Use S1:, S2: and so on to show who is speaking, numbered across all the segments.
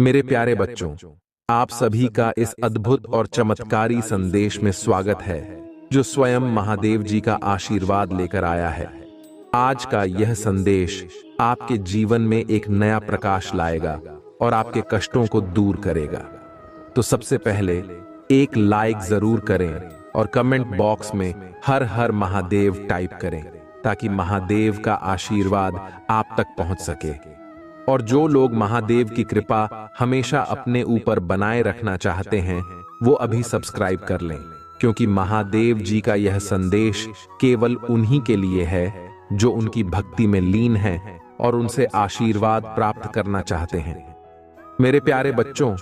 S1: मेरे प्यारे बच्चों, आप सभी का इस अद्भुत और चमत्कारी संदेश में स्वागत है जो स्वयं महादेव जी का आशीर्वाद लेकर आया है। आज का यह संदेश आपके जीवन में एक नया प्रकाश लाएगा और आपके कष्टों को दूर करेगा। तो सबसे पहले एक लाइक जरूर करें और कमेंट बॉक्स में हर हर महादेव टाइप करें ताकि महादेव का आशीर्वाद आप तक पहुंच सके। और जो लोग महादेव की कृपा हमेशा अपने ऊपर बनाए रखना चाहते हैं वो अभी सब्सक्राइब कर लें, क्योंकि महादेव जी का यह संदेश केवल उन्हीं के लिए है जो उनकी भक्ति में लीन हैं और उनसे आशीर्वाद प्राप्त करना चाहते हैं। मेरे प्यारे बच्चों,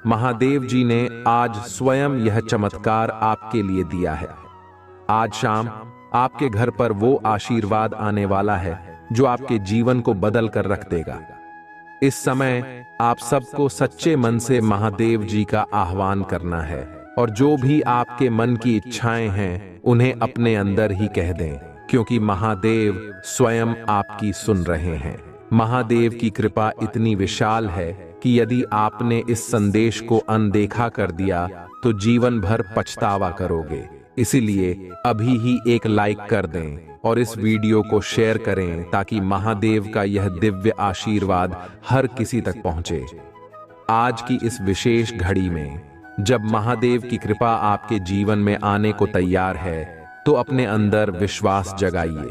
S1: महादेव जी ने आज स्वयं यह चमत्कार आपके लिए दिया है। आज शाम आपके घर पर वो आशीर्वाद आने वाला है जो आपके जीवन को बदल कर रख देगा। इस समय आप सबको सच्चे मन से महादेव जी का आह्वान करना है और जो भी आपके मन की इच्छाएं हैं उन्हें अपने अंदर ही कह दें, क्योंकि महादेव स्वयं आपकी सुन रहे हैं। महादेव की कृपा इतनी विशाल है कि यदि आपने इस संदेश को अनदेखा कर दिया तो जीवन भर पछतावा करोगे। इसीलिए अभी ही एक लाइक कर दें और इस वीडियो को शेयर करें ताकि महादेव का यह दिव्य आशीर्वाद हर किसी तक पहुंचे। आज की इस विशेष घड़ी में जब महादेव की कृपा आपके जीवन में आने को तैयार है तो अपने अंदर विश्वास जगाइए।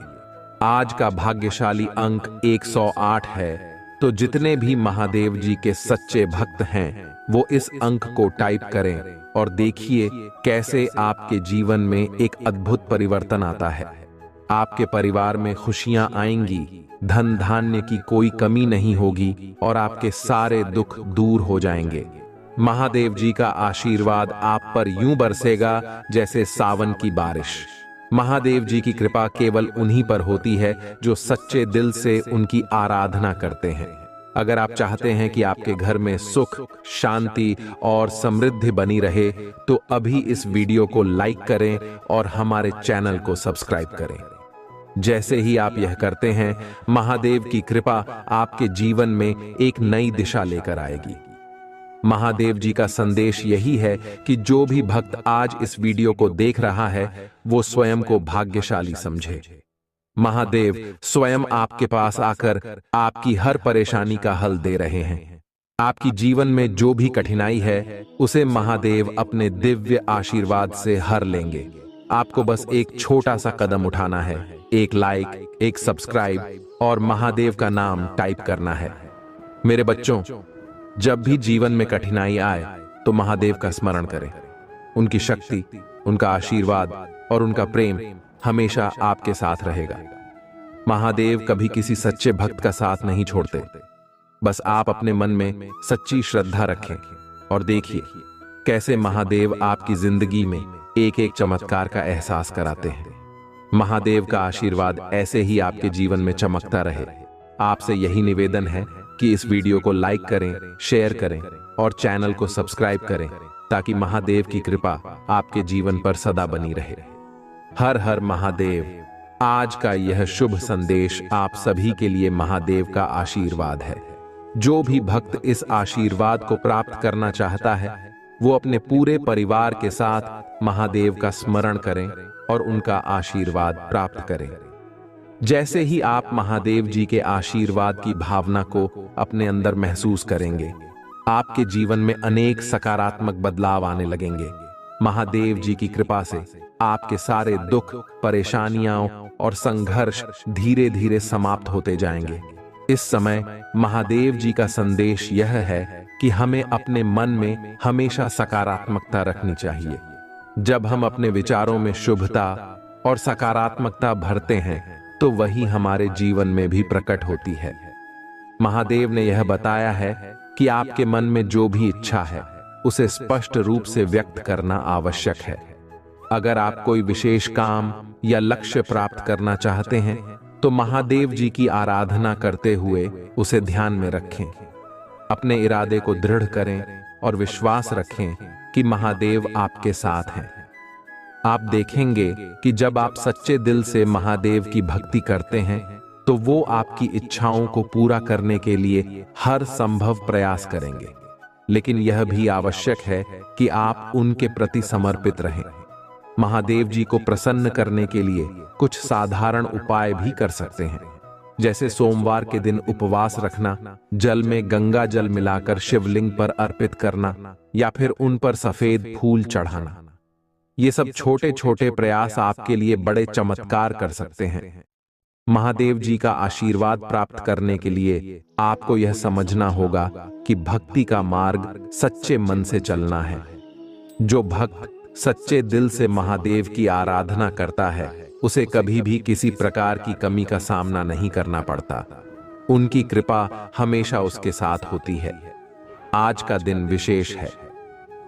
S1: आज का भाग्यशाली अंक 108 है, तो जितने भी महादेव जी के सच्चे भक्त हैं वो इस अंक को टाइप करें और देखिए कैसे आपके जीवन में एक अद्भुत परिवर्तन आता है। आपके परिवार में खुशियां आएंगी, धन धान्य की कोई कमी नहीं होगी और आपके सारे दुख दूर हो जाएंगे। महादेव जी का आशीर्वाद आप पर यूं बरसेगा जैसे सावन की बारिश। महादेव जी की कृपा केवल उन्हीं पर होती है जो सच्चे दिल से उनकी आराधना करते हैं। अगर आप चाहते हैं कि आपके घर में सुख, शांति और समृद्धि बनी रहे तो अभी इस वीडियो को लाइक करें और हमारे चैनल को सब्सक्राइब करें। जैसे ही आप यह करते हैं, महादेव की कृपा आपके जीवन में एक नई दिशा लेकर आएगी। महादेव जी का संदेश यही है कि जो भी भक्त आज इस वीडियो को देख रहा है वो स्वयं को भाग्यशाली समझे। महादेव स्वयं आपके पास आकर आपकी हर परेशानी का हल दे रहे हैं। आपकी जीवन में जो भी कठिनाई है उसे महादेव अपने दिव्य आशीर्वाद से हर लेंगे। आपको बस एक छोटा सा कदम उठाना है, एक लाइक, एक सब्सक्राइब और महादेव का नाम टाइप करना है। मेरे बच्चों, जब भी जीवन में कठिनाई आए तो महादेव का स्मरण करें। उनकी शक्ति, उनका आशीर्वाद और उनका प्रेम हमेशा आपके साथ रहेगा। महादेव कभी किसी सच्चे भक्त का साथ नहीं छोड़ते। बस आप अपने मन में सच्ची श्रद्धा रखें और देखिए कैसे महादेव आपकी जिंदगी में एक एक चमत्कार का एहसास कराते हैं। महादेव का आशीर्वाद ऐसे ही आपके जीवन में चमकता रहे। आपसे यही निवेदन है कि इस वीडियो को लाइक करें, शेयर करें और चैनल को सब्सक्राइब करें ताकि महादेव की कृपा आपके जीवन पर सदा बनी रहे। हर हर महादेव। आज का यह शुभ संदेश आप सभी के लिए महादेव का आशीर्वाद है। जो भी भक्त इस आशीर्वाद को प्राप्त करना चाहता है वो अपने पूरे परिवार के साथ महादेव का स्मरण करें और उनका आशीर्वाद प्राप्त करें। जैसे ही आप महादेव जी के आशीर्वाद की भावना को अपने अंदर महसूस करेंगे, आपके जीवन में अनेक सकारात्मक बदलाव आने लगेंगे। महादेव जी की कृपा से आपके सारे दुख, परेशानियां और संघर्ष धीरे धीरे समाप्त होते जाएंगे। इस समय महादेव जी का संदेश यह है कि हमें अपने मन में हमेशा सकारात्मकता रखनी चाहिए। जब हम अपने विचारों में शुभता और सकारात्मकता भरते हैं तो वही हमारे जीवन में भी प्रकट होती है। महादेव ने यह बताया है कि आपके मन में जो भी इच्छा है उसे स्पष्ट रूप से व्यक्त करना आवश्यक है। अगर आप कोई विशेष काम या लक्ष्य प्राप्त करना चाहते हैं तो महादेव जी की आराधना करते हुए उसे ध्यान में रखें। अपने इरादे को दृढ़ करें और विश्वास रखें कि महादेव आपके साथ हैं। आप देखेंगे कि जब आप सच्चे दिल से महादेव की भक्ति करते हैं तो वो आपकी इच्छाओं को पूरा करने के लिए हर संभव प्रयास करेंगे। लेकिन यह भी आवश्यक है कि आप उनके प्रति समर्पित रहें। महादेव जी को प्रसन्न करने के लिए कुछ साधारण उपाय भी कर सकते हैं, जैसे सोमवार के दिन उपवास रखना, जल में गंगा जल मिलाकर शिवलिंग पर अर्पित करना या फिर उन पर सफेद फूल चढ़ाना। ये सब छोटे छोटे प्रयास आपके लिए बड़े चमत्कार कर सकते हैं। महादेव जी का आशीर्वाद प्राप्त करने के लिए आपको यह समझना होगा कि भक्ति का मार्ग सच्चे मन से चलना है। जो भक्त सच्चे दिल से महादेव की आराधना करता है, उसे कभी भी किसी प्रकार की कमी का सामना नहीं करना पड़ता। उनकी कृपा हमेशा उसके साथ होती है। आज का दिन विशेष है।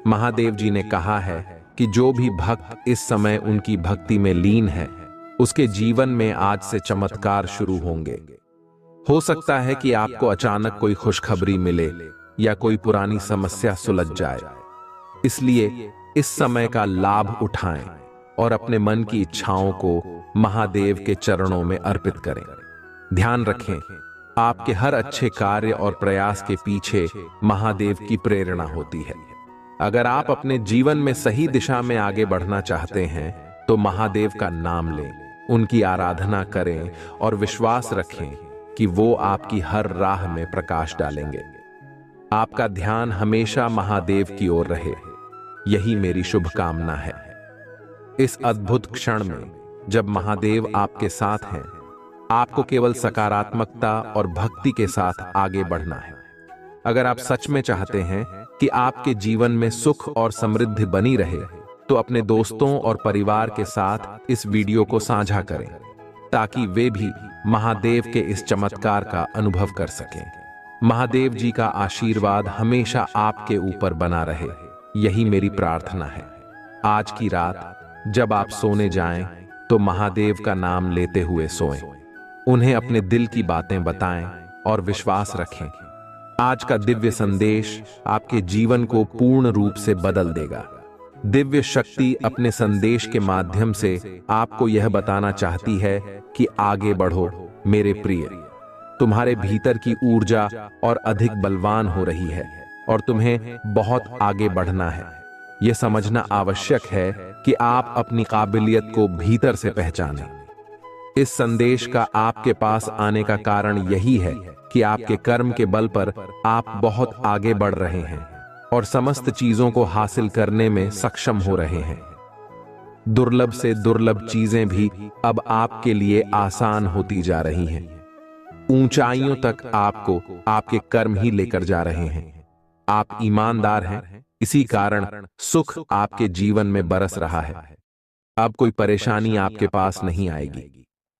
S1: महादेव जी ने कहा है कि जो भी भक्त इस समय उनकी भक्ति में लीन है, उसके जीवन में आज से चमत्कार शुरू होंगे। हो सकता है कि आपको अचानक कोई खुशखबरी मिले या कोई पुरानी समस्या सुलझ जाए। इसलिए इस समय का लाभ उठाएं और अपने मन की इच्छाओं को महादेव के चरणों में अर्पित करें। ध्यान रखें, आपके हर अच्छे कार्य और प्रयास के पीछे महादेव की प्रेरणा होती है। अगर आप अपने जीवन में सही दिशा में आगे बढ़ना चाहते हैं तो महादेव का नाम लें, उनकी आराधना करें और विश्वास रखें कि वो आपकी हर राह में प्रकाश डालेंगे। आपका ध्यान हमेशा महादेव की ओर रहे, यही मेरी शुभकामना है। इस अद्भुत क्षण में जब महादेव आपके साथ हैं, आपको केवल सकारात्मकता और भक्ति के साथ आगे बढ़ना है। अगर आप सच में चाहते हैं कि आपके जीवन में सुख और समृद्धि बनी रहे, तो अपने दोस्तों और परिवार के साथ इस वीडियो को साझा करें, ताकि वे भी महादेव के इस चमत्कार का अनुभव कर सकें। महादेव जी का आशीर्वाद हमेशा आपके ऊपर बना रहे, यही मेरी प्रार्थना है। आज की रात जब आप सोने जाएं, तो महादेव का नाम लेते हुए सोएं। उन्हें अपने दिल की बातें बताएं और विश्वास रखें। आज का दिव्य संदेश आपके जीवन को पूर्ण रूप से बदल देगा। दिव्य शक्ति अपने संदेश के माध्यम से आपको यह बताना चाहती है कि आगे बढ़ो मेरे प्रिय। तुम्हारे भीतर की ऊर्जा और अधिक बलवान हो रही है और तुम्हें बहुत आगे बढ़ना है। यह समझना आवश्यक है कि आप अपनी काबिलियत को भीतर से पहचानें। इस संदेश का आपके पास आने का कारण यही है कि आपके कर्म के बल पर आप बहुत आगे बढ़ रहे हैं और समस्त चीजों को हासिल करने में सक्षम हो रहे हैं। दुर्लभ से दुर्लभ चीजें भी अब आपके लिए आसान होती जा रही हैं। ऊंचाइयों तक आपको आपके कर्म ही लेकर जा रहे हैं। आप ईमानदार हैं, इसी कारण सुख आपके जीवन में बरस रहा है। अब कोई परेशानी आपके पास नहीं आएगी।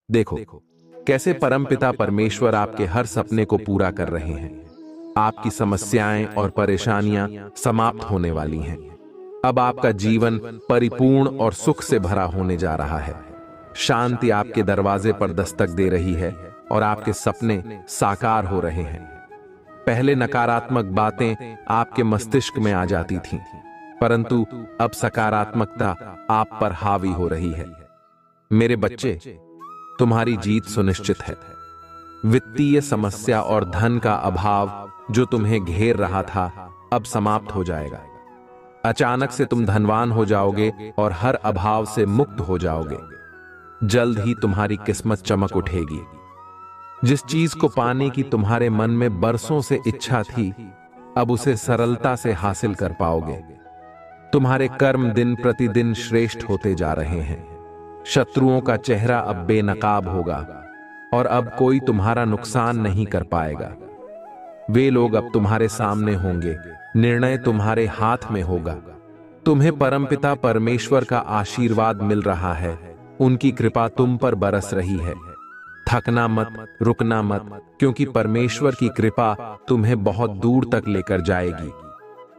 S1: देखो कैसे परमपिता परमेश्वर आपके हर सपने को पूरा कर रहे हैं। आपकी समस्याएं और परेशानियां समाप्त होने वाली हैं। अब आपका जीवन परिपूर्ण और सुख से भरा होने जा रहा है। शांति आपके दरवाजे पर दस्तक दे रही है और आपके सपने साकार हो रहे हैं। पहले नकारात्मक बातें आपके मस्तिष्क में आ जाती थीं, परंतु अब सकारात्मकता आप पर हावी हो रही है। मेरे बच्चे, तुम्हारी जीत सुनिश्चित है। वित्तीय समस्या और धन का अभाव जो तुम्हें घेर रहा था, अब समाप्त हो जाएगा। अचानक से तुम धनवान हो जाओगे और हर अभाव से मुक्त हो जाओगे। जल्द ही तुम्हारी किस्मत चमक उठेगी। जिस चीज को पाने की तुम्हारे मन में बरसों से इच्छा थी, अब उसे सरलता से हासिल कर पाओगे। तुम्हारे कर्म दिन प्रतिदिन श्रेष्ठ होते जा रहे हैं। शत्रुओं का चेहरा अब बेनकाब होगा और अब कोई तुम्हारा नुकसान नहीं कर पाएगा। वे लोग अब तुम्हारे सामने होंगे, निर्णय तुम्हारे हाथ में होगा। तुम्हें परमपिता परमेश्वर का आशीर्वाद मिल रहा है। उनकी कृपा तुम पर बरस रही है। थकना मत, रुकना मत, क्योंकि परमेश्वर की कृपा तुम्हें बहुत दूर तक लेकर जाएगी।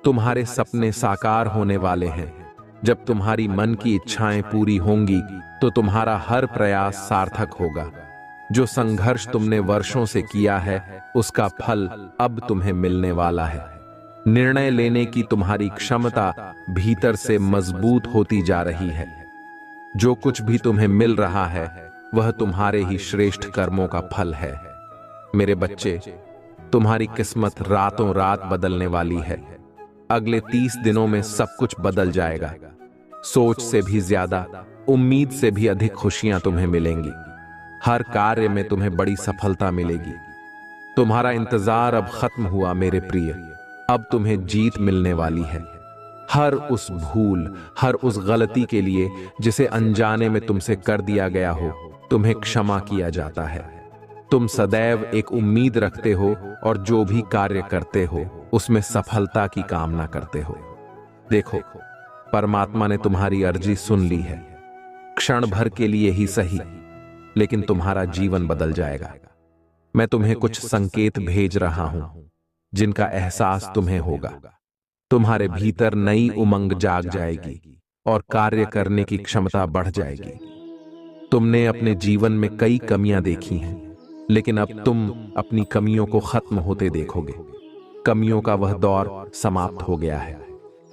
S1: तुम्हारे सपने साकार होने वाले हैं। जब तुम्हारी मन की इच्छाएं पूरी होंगी तो तुम्हारा हर प्रयास सार्थक होगा। जो संघर्ष तुमने वर्षों से किया है, उसका फल अब तुम्हें मिलने वाला है। निर्णय लेने की तुम्हारी क्षमता भीतर से मजबूत होती जा रही है। जो कुछ भी तुम्हें मिल रहा है, वह तुम्हारे ही श्रेष्ठ कर्मों का फल है। मेरे बच्चे, तुम्हारी किस्मत रातों रात बदलने वाली है। अगले 30 दिनों में सब कुछ बदल जाएगा। सोच से भी ज्यादा, उम्मीद से भी अधिक खुशियां तुम्हें मिलेंगी। हर कार्य में तुम्हें बड़ी सफलता मिलेगी। तुम्हारा इंतजार अब खत्म हुआ मेरे प्रिय। अब तुम्हें जीत मिलने वाली है। हर उस भूल, हर उस गलती के लिए जिसे अनजाने में तुमसे कर दिया गया हो, तुम्हें क्षमा किया जाता है। तुम सदैव एक उम्मीद रखते हो और जो भी कार्य करते हो उसमें सफलता की कामना करते हो। देखो, परमात्मा ने तुम्हारी अर्जी सुन ली है। क्षण भर के लिए ही सही, लेकिन तुम्हारा जीवन बदल जाएगा। मैं तुम्हें कुछ संकेत भेज रहा हूं जिनका एहसास तुम्हें होगा। तुम्हारे भीतर नई उमंग जाग जाएगी और कार्य करने की क्षमता बढ़ जाएगी। तुमने अपने जीवन में कई कमियां देखी हैं, लेकिन अब तुम अपनी कमियों को खत्म होते देखोगे। कमियों का वह दौर समाप्त हो गया है।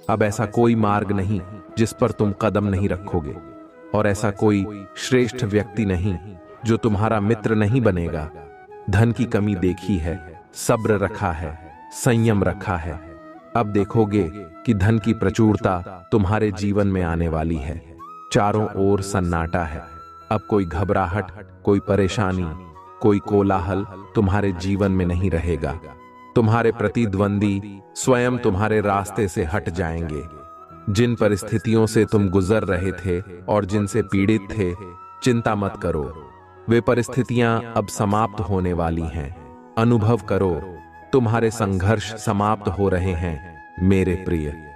S1: अब ऐसा कोई मार्ग नहीं जिस पर तुम कदम नहीं रखोगे, और ऐसा कोई श्रेष्ठ व्यक्ति नहीं जो तुम्हारा मित्र नहीं बनेगा। धन की कमी देखी है, सब्र रखा है, संयम रखा है। अब देखोगे कि धन की प्रचुरता तुम्हारे जीवन में आने वाली है। चारों ओर सन्नाटा है। अब कोई घबराहट, कोई परेशानी, कोई कोलाहल तुम्हारे जीवन में नहीं रहेगा। तुम्हारे प्रतिद्वंदी स्वयं तुम्हारे रास्ते से हट जाएंगे। जिन परिस्थितियों से तुम गुजर रहे थे और जिनसे पीड़ित थे, चिंता मत करो। वे परिस्थितियां अब समाप्त होने वाली हैं। अनुभव करो, तुम्हारे संघर्ष समाप्त हो रहे हैं मेरे प्रिय।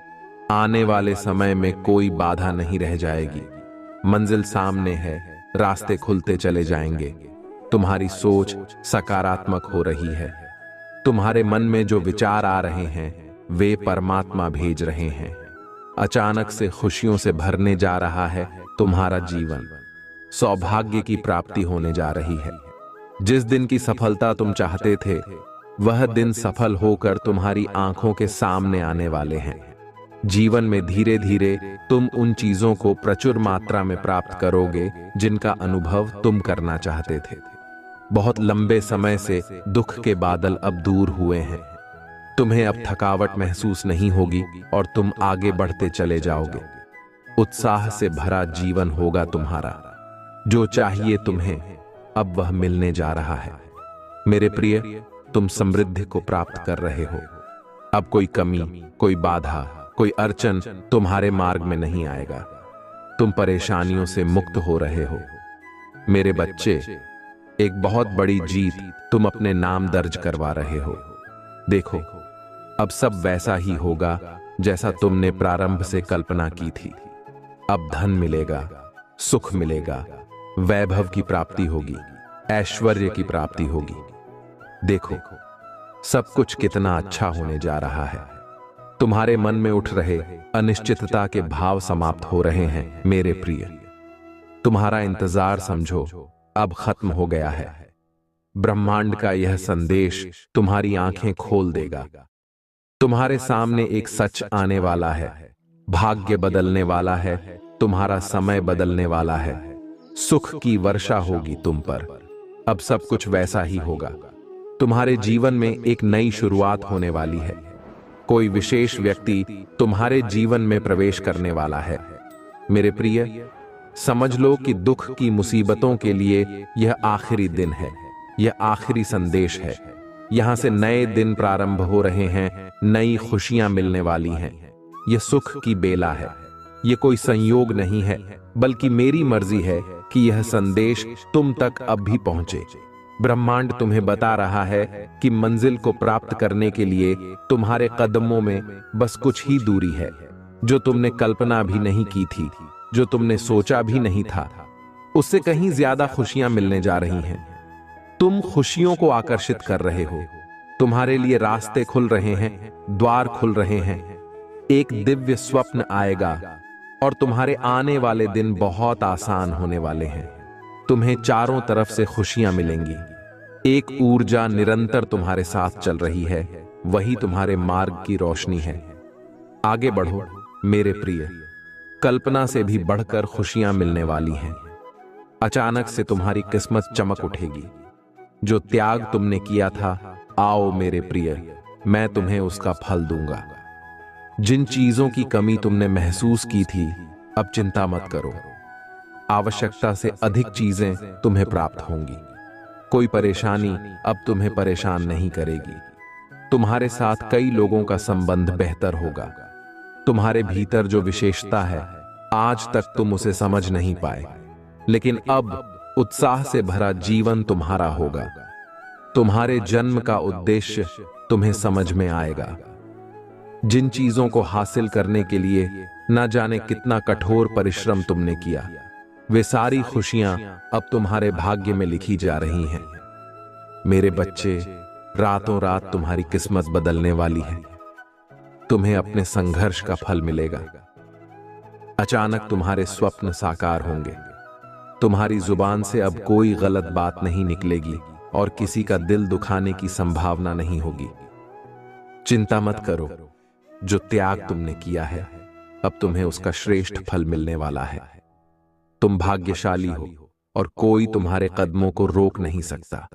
S1: आने वाले समय में कोई बाधा नहीं रह जाएगी। मंजिल सामने है, रास्ते खुलते चले जाएंगे। तुम्हारी सोच सकारात्मक हो रही है। तुम्हारे मन में जो विचार आ रहे हैं वे परमात्मा भेज रहे हैं। अचानक से खुशियों से भरने जा रहा है तुम्हारा जीवन। सौभाग्य की प्राप्ति होने जा रही है। जिस दिन की सफलता तुम चाहते थे, वह दिन सफल होकर तुम्हारी आंखों के सामने आने वाले हैं। जीवन में धीरे धीरे तुम उन चीजों को प्रचुर मात्रा में प्राप्त करोगे जिनका अनुभव तुम करना चाहते थे। बहुत लंबे समय से दुख के बादल अब दूर हुए हैं। तुम्हें अब थकावट महसूस नहीं होगी और तुम आगे बढ़ते चले जाओगे। उत्साह से भरा जीवन होगा तुम्हारा। जो चाहिए तुम्हें अब वह मिलने जा रहा है। मेरे प्रिय, तुम समृद्धि को प्राप्त कर रहे हो। अब कोई कमी, कोई बाधा, कोई अड़चन तुम्हारे मार्ग में नहीं आएगा। तुम परेशानियों से मुक्त हो रहे हो। मेरे बच्चे, एक बहुत बड़ी जीत तुम अपने नाम दर्ज करवा रहे हो। देखो, अब सब वैसा ही होगा जैसा तुमने प्रारंभ से कल्पना की थी। अब धन मिलेगा, सुख मिलेगा, वैभव की प्राप्ति होगी, ऐश्वर्य की प्राप्ति होगी। देखो, सब कुछ कितना अच्छा होने जा रहा है। तुम्हारे मन में उठ रहे अनिश्चितता के भाव समाप्त हो रहे हैं मेरे प्रिय। तुम्हारा इंतजार समझो अब खत्म हो गया है। ब्रह्मांड का यह संदेश तुम्हारी आंखें खोल देगा। तुम्हारे सामने एक सच आने वाला है। भाग्य बदलने वाला है। तुम्हारा समय बदलने वाला है। सुख की वर्षा होगी तुम पर। अब सब कुछ वैसा ही होगा। तुम्हारे जीवन में एक नई शुरुआत होने वाली है। कोई विशेष व्यक्ति तुम्हारे जीवन में प्रवेश करने वाला है। मेरे प्रिय, समझ लो कि दुख की मुसीबतों के लिए यह आखिरी दिन है। यह आखिरी संदेश है। यहां से नए दिन प्रारंभ हो रहे हैं। नई खुशियां मिलने वाली हैं। यह सुख की बेला है। यह कोई संयोग नहीं है, बल्कि मेरी मर्जी है कि यह संदेश तुम तक अब भी पहुंचे। ब्रह्मांड तुम्हें बता रहा है कि मंजिल को प्राप्त करने के लिए तुम्हारे कदमों में बस कुछ ही दूरी है। जो तुमने कल्पना भी नहीं की थी, जो तुमने सोचा भी नहीं था, उससे कहीं ज्यादा खुशियां मिलने जा रही हैं। तुम खुशियों को आकर्षित कर रहे हो। तुम्हारे लिए रास्ते खुल रहे हैं, द्वार खुल रहे हैं। एक दिव्य स्वप्न आएगा और तुम्हारे आने वाले दिन बहुत आसान होने वाले हैं। तुम्हें चारों तरफ से खुशियां मिलेंगी। एक ऊर्जा निरंतर तुम्हारे साथ चल रही है। वही तुम्हारे मार्ग की रोशनी है। आगे बढ़ो मेरे प्रिय। कल्पना से भी बढ़कर खुशियां मिलने वाली हैं। अचानक से तुम्हारी किस्मत चमक उठेगी। जो त्याग तुमने किया था, आओ मेरे प्रिय, मैं तुम्हें उसका फल दूंगा। जिन चीजों की कमी तुमने महसूस की थी, अब चिंता मत करो। आवश्यकता से अधिक चीजें तुम्हें प्राप्त होंगी। कोई परेशानी अब तुम्हें परेशान नहीं करेगी। तुम्हारे साथ कई लोगों का संबंध बेहतर होगा। तुम्हारे भीतर जो विशेषता है, आज तक तुम उसे समझ नहीं पाए, लेकिन अब उत्साह से भरा जीवन तुम्हारा होगा। तुम्हारे जन्म का उद्देश्य तुम्हें समझ में आएगा। जिन चीजों को हासिल करने के लिए न जाने कितना कठोर परिश्रम तुमने किया, वे सारी खुशियां अब तुम्हारे भाग्य में लिखी जा रही हैं। मेरे बच्चे, रातों रात तुम्हारी किस्मत बदलने वाली है। तुम्हें अपने संघर्ष का फल मिलेगा। अचानक तुम्हारे स्वप्न साकार होंगे। तुम्हारी जुबान से अब कोई गलत बात नहीं निकलेगी और किसी का दिल दुखाने की संभावना नहीं होगी। चिंता मत करो। जो त्याग तुमने किया है, अब तुम्हें उसका श्रेष्ठ फल मिलने वाला है। तुम भाग्यशाली हो और कोई तुम्हारे कदमों को रोक नहीं सकता।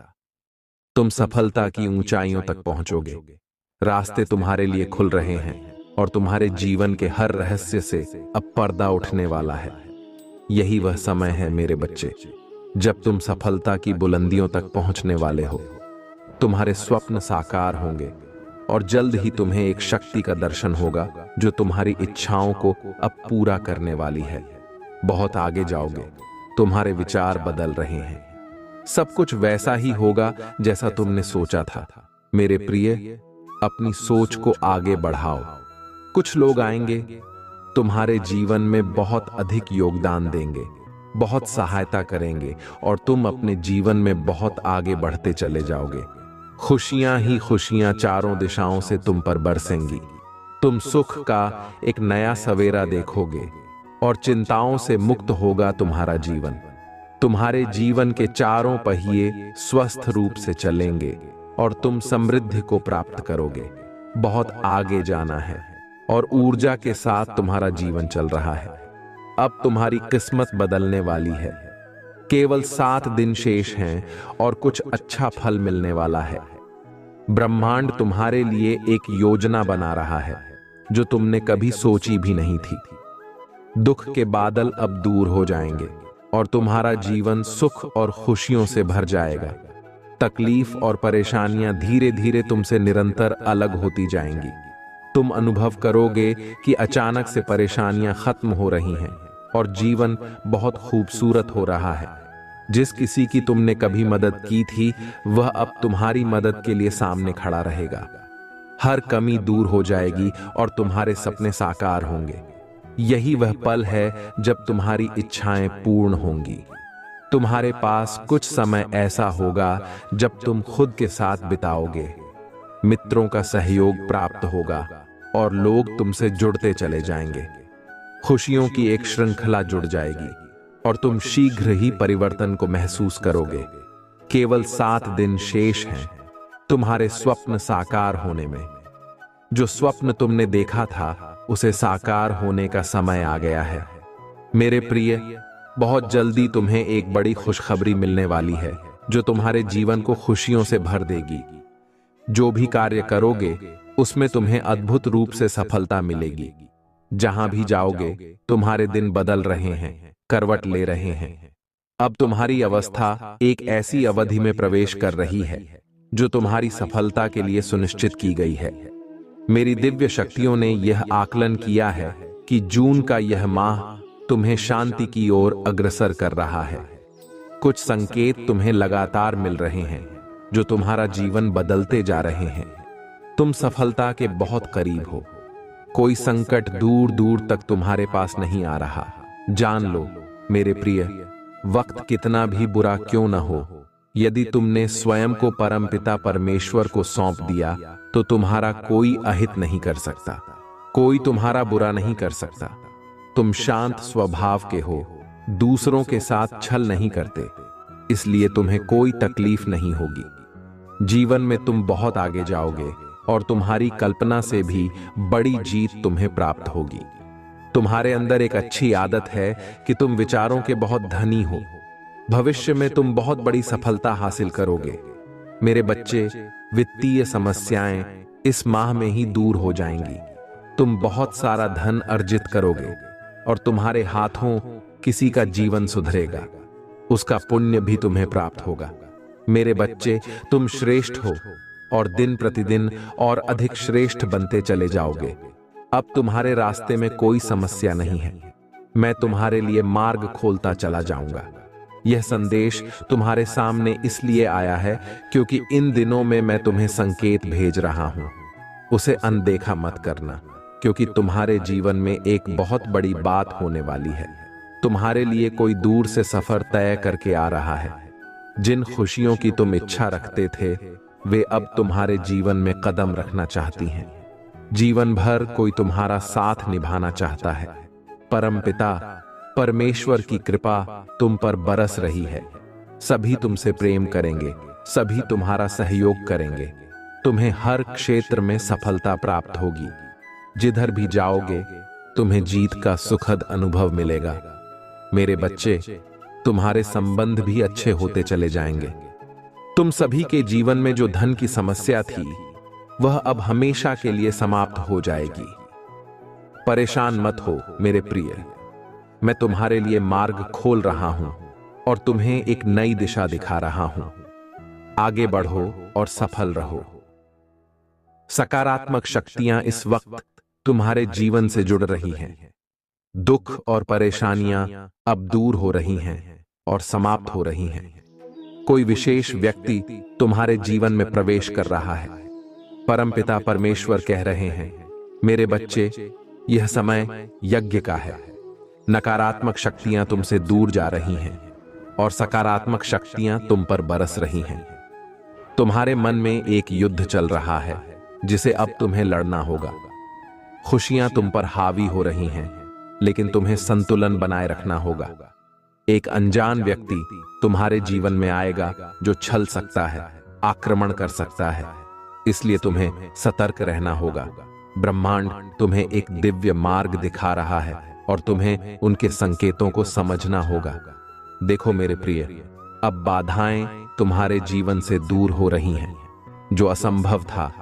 S1: तुम सफलता की ऊंचाइयों तक पहुंचोगे। रास्ते तुम्हारे लिए खुल रहे हैं और तुम्हारे जीवन के हर रहस्य से अब पर्दा उठने वाला है। यही वह समय है मेरे बच्चे, जब तुम सफलता की बुलंदियों तक पहुंचने वाले हो। तुम्हारे स्वप्न साकार होंगे और जल्द ही तुम्हें एक शक्ति का दर्शन होगा जो तुम्हारी इच्छाओं को अब पूरा करने वाली है। बहुत आगे जाओगे। तुम्हारे विचार बदल रहे हैं। सब कुछ वैसा ही होगा जैसा तुमने सोचा था। मेरे प्रिय, अपनी सोच को आगे बढ़ाओ। कुछ लोग आएंगे, तुम्हारे जीवन में बहुत अधिक योगदान देंगे, बहुत सहायता करेंगे और तुम अपने जीवन में बहुत आगे बढ़ते चले जाओगे। खुशियां ही खुशियां चारों दिशाओं से तुम पर बरसेंगी। तुम सुख का एक नया सवेरा देखोगे और चिंताओं से मुक्त होगा तुम्हारा जीवन। तुम्हारे जीवन के चारों पहिए स्वस्थ रूप से चलेंगे और तुम समृद्धि को प्राप्त करोगे। बहुत आगे जाना है और ऊर्जा के साथ तुम्हारा जीवन चल रहा है। अब तुम्हारी किस्मत बदलने वाली है। केवल 7 दिन शेष हैं और कुछ अच्छा फल मिलने वाला है। ब्रह्मांड तुम्हारे लिए एक योजना बना रहा है जो तुमने कभी सोची भी नहीं थी। दुख के बादल अब दूर हो जाएंगे और तुम्हारा जीवन सुख और खुशियों से भर जाएगा। तकलीफ और परेशानियां धीरे धीरे तुमसे निरंतर अलग होती जाएंगी। तुम अनुभव करोगे कि अचानक से परेशानियां खत्म हो रही हैं और जीवन बहुत खूबसूरत हो रहा है। जिस किसी की तुमने कभी मदद की थी, वह अब तुम्हारी मदद के लिए सामने खड़ा रहेगा। हर कमी दूर हो जाएगी और तुम्हारे सपने साकार होंगे। यही वह पल है जब तुम्हारी इच्छाएं पूर्ण होंगी। तुम्हारे पास कुछ समय ऐसा होगा जब तुम खुद के साथ बिताओगे। मित्रों का सहयोग प्राप्त होगा और लोग तुमसे जुड़ते चले जाएंगे। खुशियों की एक श्रृंखला जुड़ जाएगी और तुम शीघ्र ही परिवर्तन को महसूस करोगे। केवल 7 दिन शेष हैं तुम्हारे स्वप्न साकार होने में। जो स्वप्न तुमने देखा था, उसे साकार होने का समय आ गया है। मेरे प्रिय, बहुत जल्दी तुम्हें एक बड़ी खुशखबरी मिलने वाली है जो तुम्हारे जीवन को खुशियों से भर देगी। जो भी कार्य करोगे, उसमें तुम्हें अद्भुत रूप से सफलता मिलेगी। जहां भी जाओगे, तुम्हारे दिन बदल रहे हैं, करवट ले रहे हैं। अब तुम्हारी अवस्था एक ऐसी अवधि में प्रवेश कर रही है जो तुम्हारी सफलता के लिए सुनिश्चित की गई है। मेरी दिव्य शक्तियों ने यह आकलन किया है कि जून का यह माह तुम्हें शांति की ओर अग्रसर कर रहा है। कुछ संकेत तुम्हें लगातार मिल रहे हैं जो तुम्हारा जीवन बदलते जा रहे हैं। तुम सफलता के बहुत करीब हो। कोई संकट दूर दूर तक तुम्हारे पास नहीं आ रहा। जान लो मेरे प्रिय, वक्त कितना भी बुरा क्यों न हो, यदि तुमने स्वयं को परमपिता परमेश्वर को सौंप दिया तो तुम्हारा कोई अहित नहीं कर सकता। कोई तुम्हारा बुरा नहीं कर सकता। तुम शांत स्वभाव के हो, दूसरों के साथ छल नहीं करते, इसलिए तुम्हें कोई तकलीफ नहीं होगी। जीवन में तुम बहुत आगे जाओगे और तुम्हारी कल्पना से भी बड़ी जीत तुम्हें प्राप्त होगी। तुम्हारे अंदर एक अच्छी आदत है कि तुम विचारों के बहुत धनी हो। भविष्य में तुम बहुत बड़ी सफलता हासिल करोगे। मेरे बच्चे, वित्तीय समस्याएं इस माह में ही दूर हो जाएंगी। तुम बहुत सारा धन अर्जित करोगे और तुम्हारे हाथों किसी का जीवन सुधरेगा, उसका पुण्य भी तुम्हें प्राप्त होगा। मेरे बच्चे, तुम श्रेष्ठ हो और दिन प्रतिदिन और अधिक श्रेष्ठ बनते चले जाओगे। अब तुम्हारे रास्ते में कोई समस्या नहीं है। मैं तुम्हारे लिए मार्ग खोलता चला जाऊंगा। यह संदेश तुम्हारे सामने इसलिए आया है क्योंकि इन दिनों में मैं तुम्हें संकेत भेज रहा हूं। उसे अनदेखा मत करना, क्योंकि तुम्हारे जीवन में एक बहुत बड़ी बात होने वाली है। तुम्हारे लिए कोई दूर से सफर तय करके आ रहा है। जिन खुशियों की तुम इच्छा रखते थे, वे अब तुम्हारे जीवन में कदम रखना चाहती हैं। जीवन भर कोई तुम्हारा साथ निभाना चाहता है। परमपिता परमेश्वर की कृपा तुम पर बरस रही है। सभी तुमसे प्रेम करेंगे, सभी तुम्हारा सहयोग करेंगे। तुम्हें हर क्षेत्र में सफलता प्राप्त होगी। जिधर भी जाओगे, तुम्हें जीत का सुखद अनुभव मिलेगा। मेरे बच्चे, तुम्हारे संबंध भी अच्छे होते चले जाएंगे। तुम सभी के जीवन में जो धन की समस्या थी, वह अब हमेशा के लिए समाप्त हो जाएगी। परेशान मत हो मेरे प्रिय, मैं तुम्हारे लिए मार्ग खोल रहा हूं और तुम्हें एक नई दिशा दिखा रहा हूं। आगे बढ़ो और सफल रहो। सकारात्मक शक्तियां इस वक्त तुम्हारे जीवन से जुड़ रही हैं। दुख और परेशानियां अब दूर हो रही हैं और समाप्त हो रही हैं। कोई विशेष व्यक्ति तुम्हारे जीवन में प्रवेश कर रहा है। परमपिता परमेश्वर कह रहे हैं, मेरे बच्चे, यह समय यज्ञ का है। नकारात्मक शक्तियां तुमसे दूर जा रही हैं और सकारात्मक शक्तियां तुम पर बरस रही हैं। तुम्हारे मन में एक युद्ध चल रहा है जिसे अब तुम्हें लड़ना होगा। खुशियां तुम पर हावी हो रही हैं, लेकिन तुम्हें संतुलन बनाए रखना होगा। एक अनजान व्यक्ति तुम्हारे जीवन में आएगा जो छल सकता है, आक्रमण कर सकता है, इसलिए तुम्हें सतर्क रहना होगा। ब्रह्मांड तुम्हें एक दिव्य मार्ग दिखा रहा है और तुम्हें उनके संकेतों को समझना होगा। देखो मेरे प्रिय, अब बाधाएं तुम्हारे जीवन से दूर हो रही हैं। जो असंभव था,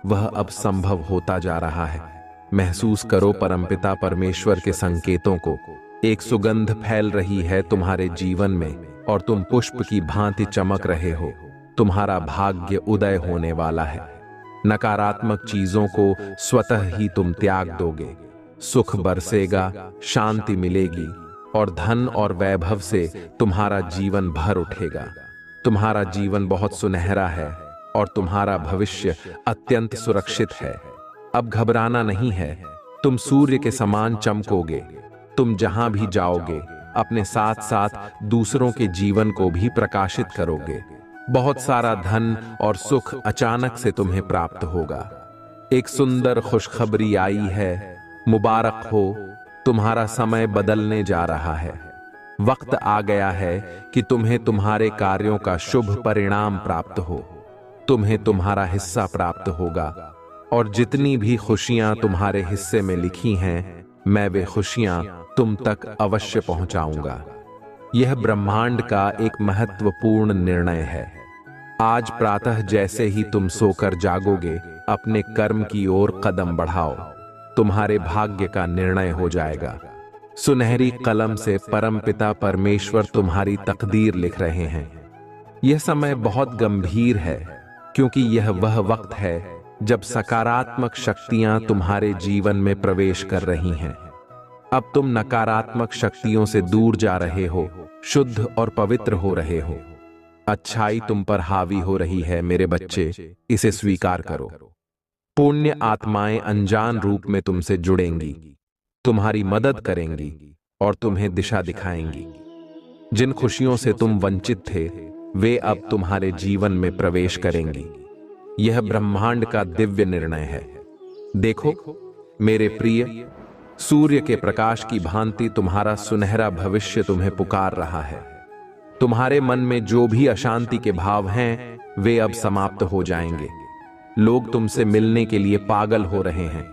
S1: वह अब संभव होता जा रहा है। महसूस करो परमपिता परमेश्वर के संकेतों को। एक सुगंध फैल रही है तुम्हारे जीवन में और तुम पुष्प की भांति चमक रहे हो। तुम्हारा भाग्य उदय होने वाला है। नकारात्मक चीजों को स्वतः ही तुम त्याग दोगे। सुख बरसेगा, शांति मिलेगी और धन और वैभव से तुम्हारा जीवन भर उठेगा। तुम्हारा जीवन बहुत सुनहरा है और तुम्हारा भविष्य अत्यंत सुरक्षित है। अब घबराना नहीं है, तुम सूर्य के समान चमकोगे। तुम जहां भी जाओगे, अपने साथ साथ दूसरों के जीवन को भी प्रकाशित करोगे। बहुत सारा धन और सुख अचानक से तुम्हें प्राप्त होगा। एक सुंदर खुशखबरी आई है, मुबारक हो, तुम्हारा समय बदलने जा रहा है। वक्त आ गया है कि तुम्हें तुम्हारे कार्यों का शुभ परिणाम प्राप्त हो। तुम्हें तुम्हारा हिस्सा प्राप्त होगा और जितनी भी खुशियां तुम्हारे हिस्से में लिखी हैं, मैं वे खुशियां तुम तक अवश्य पहुंचाऊंगा। यह ब्रह्मांड का एक महत्वपूर्ण निर्णय है। आज प्रातः जैसे ही तुम सोकर जागोगे, अपने कर्म की ओर कदम बढ़ाओ। तुम्हारे भाग्य का निर्णय हो जाएगा। सुनहरी कलम से परमपिता परमेश्वर तुम्हारी तकदीर लिख रहे हैं। यह समय बहुत गंभीर है, क्योंकि यह वह वक्त है जब सकारात्मक शक्तियां तुम्हारे जीवन में प्रवेश कर रही हैं। अब तुम नकारात्मक शक्तियों से दूर जा रहे हो, शुद्ध और पवित्र हो रहे हो। अच्छाई तुम पर हावी हो रही है मेरे बच्चे, इसे स्वीकार करो। पुण्य आत्माएं अनजान रूप में तुमसे जुड़ेंगी, तुम्हारी मदद करेंगी और तुम्हें दिशा दिखाएंगी। जिन खुशियों से तुम वंचित थे, वे अब तुम्हारे जीवन में प्रवेश करेंगी। यह ब्रह्मांड का दिव्य निर्णय है। देखो मेरे प्रिय, सूर्य के प्रकाश की भांति तुम्हारा सुनहरा भविष्य तुम्हें पुकार रहा है। तुम्हारे मन में जो भी अशांति के भाव हैं, वे अब समाप्त हो जाएंगे। लोग तुमसे मिलने के लिए पागल हो रहे हैं।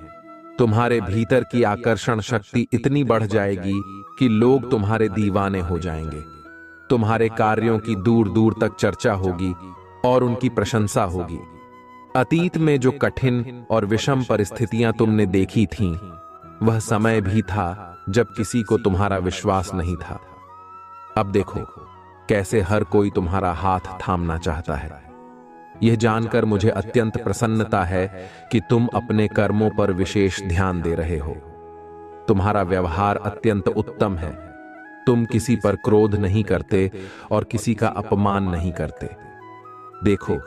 S1: तुम्हारे भीतर की आकर्षण शक्ति इतनी बढ़ जाएगी कि लोग तुम्हारे दीवाने हो जाएंगे। तुम्हारे कार्यों की दूर दूर तक चर्चा होगी और उनकी प्रशंसा होगी। अतीत में जो कठिन और विषम परिस्थितियां तुमने देखी थीं, वह समय भी था जब किसी को तुम्हारा विश्वास नहीं था। अब देखो कैसे हर कोई तुम्हारा हाथ थामना चाहता है। यह जानकर मुझे अत्यंत प्रसन्नता है कि तुम अपने कर्मों पर विशेष ध्यान दे रहे हो। तुम्हारा व्यवहार अत्यंत उत्तम है। तुम किसी पर क्रोध नहीं करते और किसी का अपमान नहीं करते। देखो,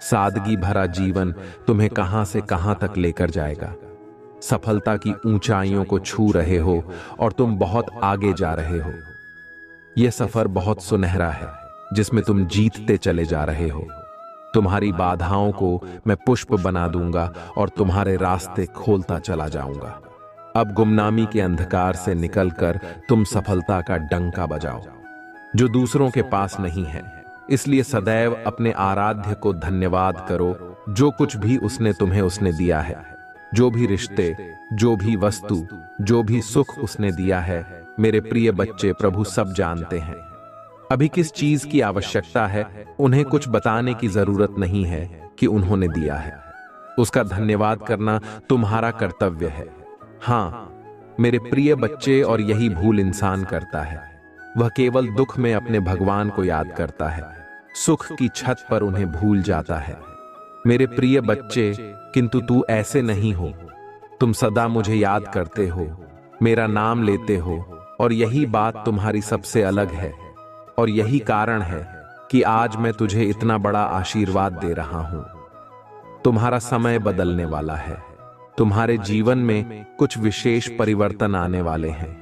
S1: सादगी भरा जीवन तुम्हें कहां से कहां तक लेकर जाएगा। सफलता की ऊंचाइयों को छू रहे हो और तुम बहुत आगे जा रहे हो। यह सफर बहुत सुनहरा है जिसमें तुम जीतते चले जा रहे हो। तुम्हारी बाधाओं को मैं पुष्प बना दूंगा और तुम्हारे रास्ते खोलता चला जाऊंगा। अब गुमनामी के अंधकार से निकलकर तुम सफलता का डंका बजाओ, जो दूसरों के पास नहीं है। इसलिए सदैव अपने आराध्य को धन्यवाद करो। जो कुछ भी उसने दिया है, जो भी रिश्ते, जो भी वस्तु, जो भी सुख उसने दिया है, मेरे प्रिय बच्चे, प्रभु सब जानते हैं। अभी किस चीज की आवश्यकता है, उन्हें कुछ बताने की जरूरत नहीं है कि उन्होंने दिया है। उसका धन्यवाद करना तुम्हारा कर्तव्य है। हाँ मेरे प्रिय बच्चे, और यही भूल इंसान करता है। वह केवल दुख में अपने भगवान को याद करता है, सुख की छत पर उन्हें भूल जाता है। मेरे प्रिय बच्चे, किंतु तू ऐसे नहीं हो। तुम सदा मुझे याद करते हो, मेरा नाम लेते हो, और यही बात तुम्हारी सबसे अलग है। और यही कारण है कि आज मैं तुझे इतना बड़ा आशीर्वाद दे रहा हूं। तुम्हारा समय बदलने वाला है। तुम्हारे जीवन में कुछ विशेष परिवर्तन आने वाले हैं।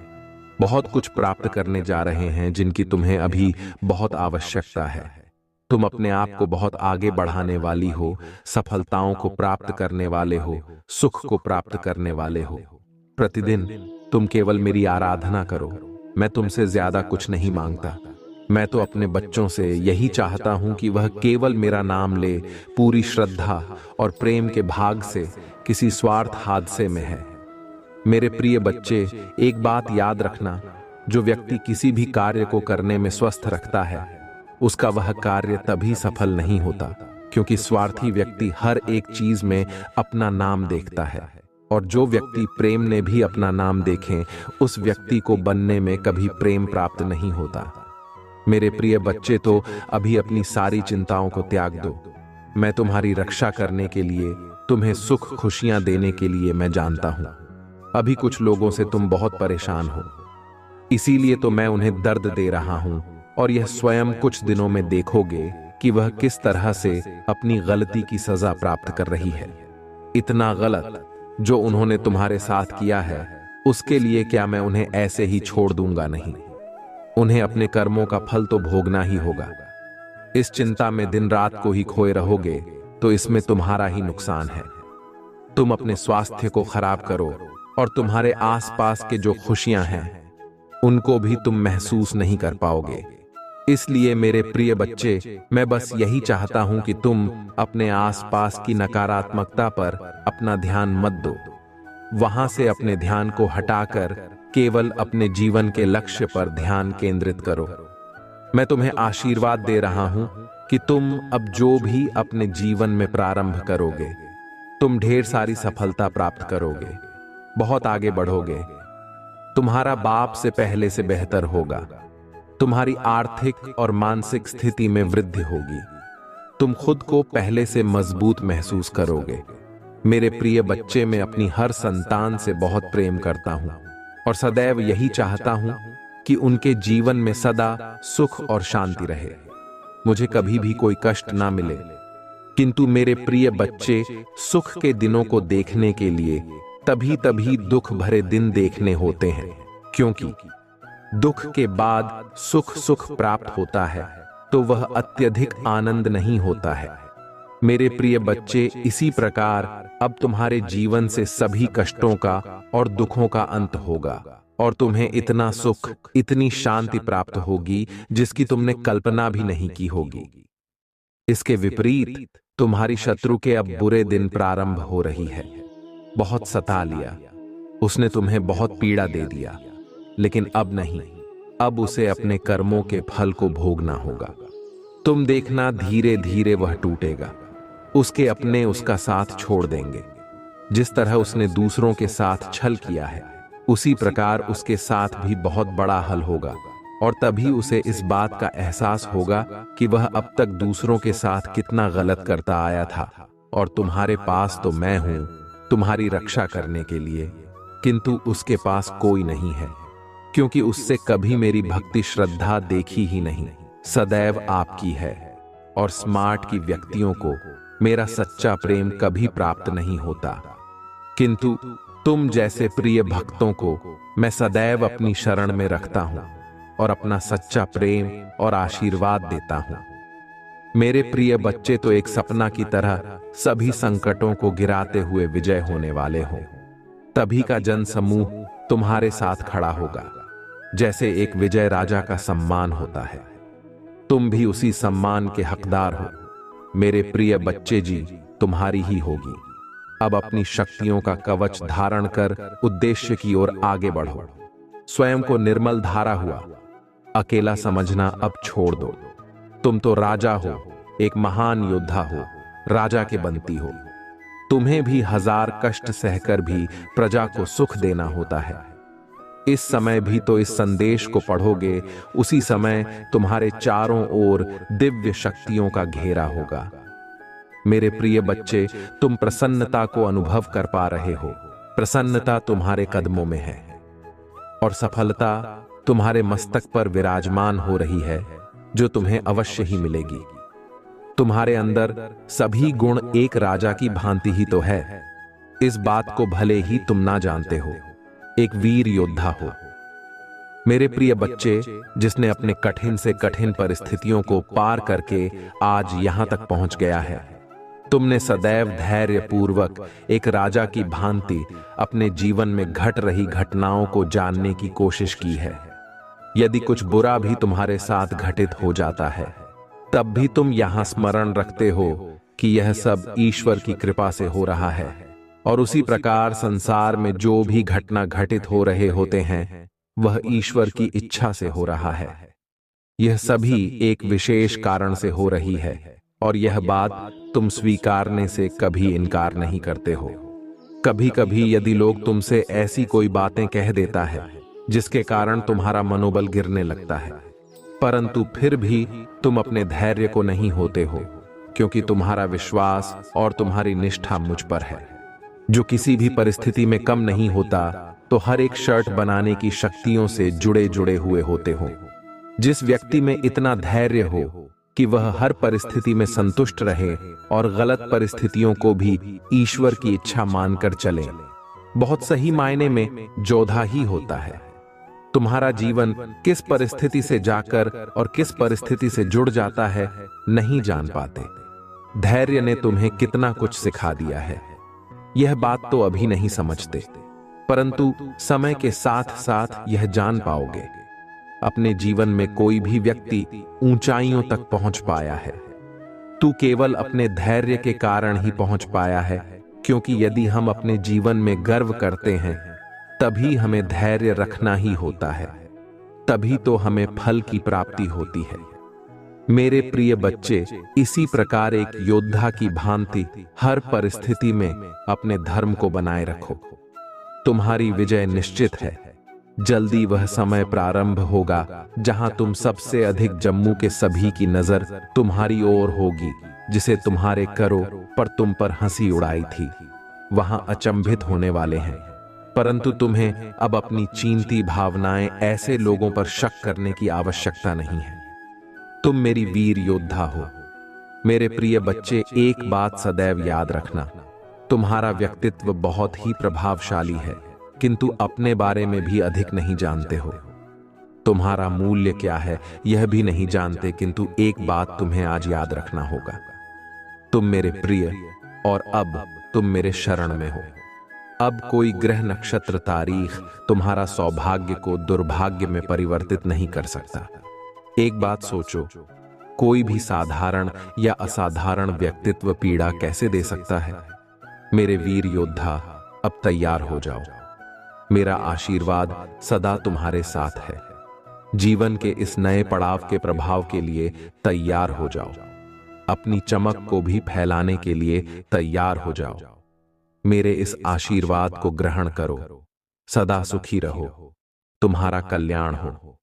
S1: बहुत कुछ प्राप्त करने जा रहे हैं जिनकी तुम्हें अभी बहुत आवश्यकता है। तुम अपने आप को बहुत आगे बढ़ाने वाली हो, सफलताओं को प्राप्त करने वाले हो, सुख को प्राप्त करने वाले हो। प्रतिदिन तुम केवल मेरी आराधना करो। मैं तुमसे ज्यादा कुछ नहीं मांगता। मैं तो अपने बच्चों से यही चाहता हूं कि वह केवल मेरा नाम ले, पूरी श्रद्धा और प्रेम के भाग से, किसी स्वार्थ हादसे में है। मेरे प्रिय बच्चे, एक बात याद रखना, जो व्यक्ति किसी भी कार्य को करने में स्वस्थ रखता है, उसका वह कार्य तभी सफल नहीं होता, क्योंकि स्वार्थी व्यक्ति हर एक चीज में अपना नाम देखता है। और जो व्यक्ति प्रेम ने भी अपना नाम देखें, उस व्यक्ति को बनने में कभी प्रेम प्राप्त नहीं होता। मेरे प्रिय बच्चे, तो अभी अपनी सारी चिंताओं को त्याग दो। मैं तुम्हारी रक्षा करने के लिए, तुम्हें सुख खुशियां देने के लिए मैं जानता हूं। अभी कुछ लोगों से तुम बहुत परेशान हो, इसीलिए तो मैं उन्हें दर्द दे रहा हूं, और यह स्वयं कुछ दिनों में देखोगे कि वह किस तरह से अपनी गलती की सजा प्राप्त कर रही है। इतना गलत जो उन्होंने तुम्हारे साथ किया है, उसके लिए क्या मैं उन्हें ऐसे ही छोड़ दूंगा? नहीं, उन्हें अपने कर्मों का फल तो भोगना ही होगा। इस चिंता में दिन रात को ही खोए रहोगे तो इसमें तुम्हारा ही नुकसान है। तुम अपने स्वास्थ्य को खराब करो और तुम्हारे आसपास के जो खुशियां हैं उनको भी तुम महसूस नहीं कर पाओगे। इसलिए मेरे प्रिय बच्चे, मैं बस यही चाहता हूं कि तुम अपने आसपास की नकारात्मकता पर अपना ध्यान मत दो। वहां से अपने ध्यान को हटाकर केवल अपने जीवन के लक्ष्य पर ध्यान केंद्रित करो। मैं तुम्हें आशीर्वाद दे रहा हूं कि तुम अब जो भी अपने जीवन में प्रारंभ करोगे, तुम ढेर सारी सफलता प्राप्त करोगे, बहुत आगे बढ़ोगे। तुम्हारा बाप से पहले से बेहतर होगा। तुम्हारी आर्थिक और मानसिक स्थिति में वृद्धि होगी। तुम खुद को पहले से मजबूत महसूस करोगे। मेरे प्रिय बच्चे, मैं अपनी हर संतान से बहुत प्रेम करता हूं और सदैव यही चाहता हूं कि उनके जीवन में सदा सुख और शांति रहे। मुझे कभी भी कोई कष्ट ना मिले। किंतु मेरे प्रिय बच्चे, सुख के दिनों को देखने के लिए तभी तभी दुख भरे दिन देखने होते हैं, क्योंकि दुख के बाद सुख प्राप्त होता है तो वह अत्यधिक आनंद नहीं होता है। मेरे प्रिय बच्चे, इसी प्रकार अब तुम्हारे जीवन से सभी कष्टों का और दुखों का अंत होगा और तुम्हें इतना सुख, इतनी शांति प्राप्त होगी जिसकी तुमने कल्पना भी नहीं की होगी। इसके विपरीत तुम्हारी शत्रु के अब बुरे दिन प्रारंभ हो रही है। बहुत सता लिया, उसने तुम्हें बहुत पीड़ा दे दिया, लेकिन अब नहीं, अब उसे अपने कर्मों के फल को भोगना होगा। तुम देखना, धीरे धीरे वह टूटेगा। उसके अपने उसका साथ छोड़ देंगे। जिस तरह उसने दूसरों के साथ छल किया है, उसी प्रकार उसके साथ भी बहुत बड़ा हल होगा, और तभी उसे इस बात का एहसास होगा कि वह अब तक दूसरों के साथ कितना गलत करता आया था, और तुम्हारे पास तो मैं हूं तुम्हारी रक्षा करने के लिए, किंतु उसके पास कोई नहीं है, क्योंकि उससे कभी मेरी भक्ति श्रद्धा देखी ही नहीं, सदैव आपकी है। और स्मार्ट की व्यक्तियों को मेरा सच्चा प्रेम कभी प्राप्त नहीं होता, किंतु तुम जैसे प्रिय भक्तों को मैं सदैव अपनी शरण में रखता हूं और अपना सच्चा प्रेम और आशीर्वाद देता हूं। मेरे प्रिय बच्चे तो एक सपना की तरह सभी संकटों को गिराते हुए विजय होने वाले हो। तभी का जन समूह तुम्हारे साथ खड़ा होगा, जैसे एक विजय राजा का सम्मान होता है। तुम भी उसी सम्मान के हकदार हो। मेरे प्रिय बच्चे जी, तुम्हारी ही होगी। अब अपनी शक्तियों का कवच धारण कर उद्देश्य की ओर आगे बढ़ो। स्वयं को निर्मल धारा हुआ अकेला समझना अब छोड़ दो। तुम तो राजा हो, एक महान योद्धा हो, राजा के बंती हो। तुम्हें भी हजार कष्ट सहकर भी प्रजा को सुख देना होता है। इस समय भी तो इस संदेश को पढ़ोगे, उसी समय तुम्हारे चारों ओर दिव्य शक्तियों का घेरा होगा। मेरे प्रिय बच्चे, तुम प्रसन्नता को अनुभव कर पा रहे हो। प्रसन्नता तुम्हारे कदमों में है और सफलता तुम्हारे मस्तक पर विराजमान हो रही है, जो तुम्हें अवश्य ही मिलेगी। तुम्हारे अंदर सभी गुण एक राजा की भांति ही तो है। इस बात को भले ही तुम ना जानते हो, एक वीर योद्धा हो। मेरे प्रिय बच्चे, जिसने अपने कठिन से कठिन परिस्थितियों को पार करके आज यहां तक पहुंच गया है, तुमने सदैव धैर्य पूर्वक एक राजा की भांति अपने जीवन में घट रही घटनाओं को जानने की कोशिश की है। यदि कुछ बुरा भी तुम्हारे साथ घटित हो जाता है, तब भी तुम यहां स्मरण रखते हो कि यह सब ईश्वर की कृपा से हो रहा है, और उसी प्रकार संसार में जो भी घटना घटित हो रहे होते हैं, वह ईश्वर की इच्छा से हो रहा है। यह सभी एक विशेष कारण से हो रही है, और यह बात तुम स्वीकारने से कभी इनकार नहीं करते हो। कभी कभी यदि लोग तुमसे ऐसी कोई बातें कह देता है जिसके कारण तुम्हारा मनोबल गिरने लगता है, परंतु फिर भी तुम अपने धैर्य को नहीं होते हो, क्योंकि तुम्हारा विश्वास और तुम्हारी निष्ठा मुझ पर है, जो किसी भी परिस्थिति में कम नहीं होता, तो हर एक शर्ट बनाने की शक्तियों से जुड़े जुड़े हुए होते हो। जिस व्यक्ति में इतना धैर्य हो कि वह हर परिस्थिति में संतुष्ट रहे और गलत परिस्थितियों को भी ईश्वर की इच्छा मानकर चले, बहुत सही मायने में जोधा ही होता है। तुम्हारा जीवन किस परिस्थिति से जाकर और किस परिस्थिति से जुड़ जाता है, नहीं जान पाते। धैर्य ने तुम्हें कितना कुछ सिखा दिया है, यह बात तो अभी नहीं समझते, परंतु समय के साथ साथ यह जान पाओगे। अपने जीवन में कोई भी व्यक्ति ऊंचाइयों तक पहुंच पाया है, तू केवल अपने धैर्य के कारण ही पहुंच पाया है, क्योंकि यदि हम अपने जीवन में गर्व करते हैं, तभी हमें धैर्य रखना ही होता है, तभी तो हमें फल की प्राप्ति होती है। मेरे प्रिय बच्चे, इसी प्रकार एक योद्धा की भांति हर परिस्थिति में अपने धर्म को बनाए रखो। तुम्हारी विजय निश्चित है। जल्दी वह समय प्रारंभ होगा जहां तुम सबसे अधिक जम्मू के सभी की नजर तुम्हारी ओर होगी, जिसे तुम्हारे करो पर तुम पर हंसी उड़ाई थी, वहां अचंभित होने वाले हैं। परंतु तुम्हें अब अपनी चींती भावनाएं ऐसे लोगों पर शक करने की आवश्यकता नहीं है। तुम मेरी वीर योद्धा हो। मेरे प्रिय बच्चे, एक बात सदैव याद रखना, तुम्हारा व्यक्तित्व बहुत ही प्रभावशाली है, किंतु अपने बारे में भी अधिक नहीं जानते हो। तुम्हारा मूल्य क्या है यह भी नहीं जानते, किंतु एक बात तुम्हें आज याद रखना होगा, तुम मेरे प्रिय और अब तुम मेरे शरण में हो। अब कोई ग्रह नक्षत्र तारीख तुम्हारा सौभाग्य को दुर्भाग्य में परिवर्तित नहीं कर सकता। एक बात सोचो, कोई भी साधारण या असाधारण व्यक्तित्व पीड़ा कैसे दे सकता है? मेरे वीर योद्धा, अब तैयार हो जाओ। मेरा आशीर्वाद सदा तुम्हारे साथ है। जीवन के इस नए पड़ाव के प्रभाव के लिए तैयार हो जाओ। अपनी चमक को भी फैलाने के लिए तैयार हो जाओ। मेरे इस आशीर्वाद को ग्रहण करो। सदा सुखी रहो। तुम्हारा कल्याण हो।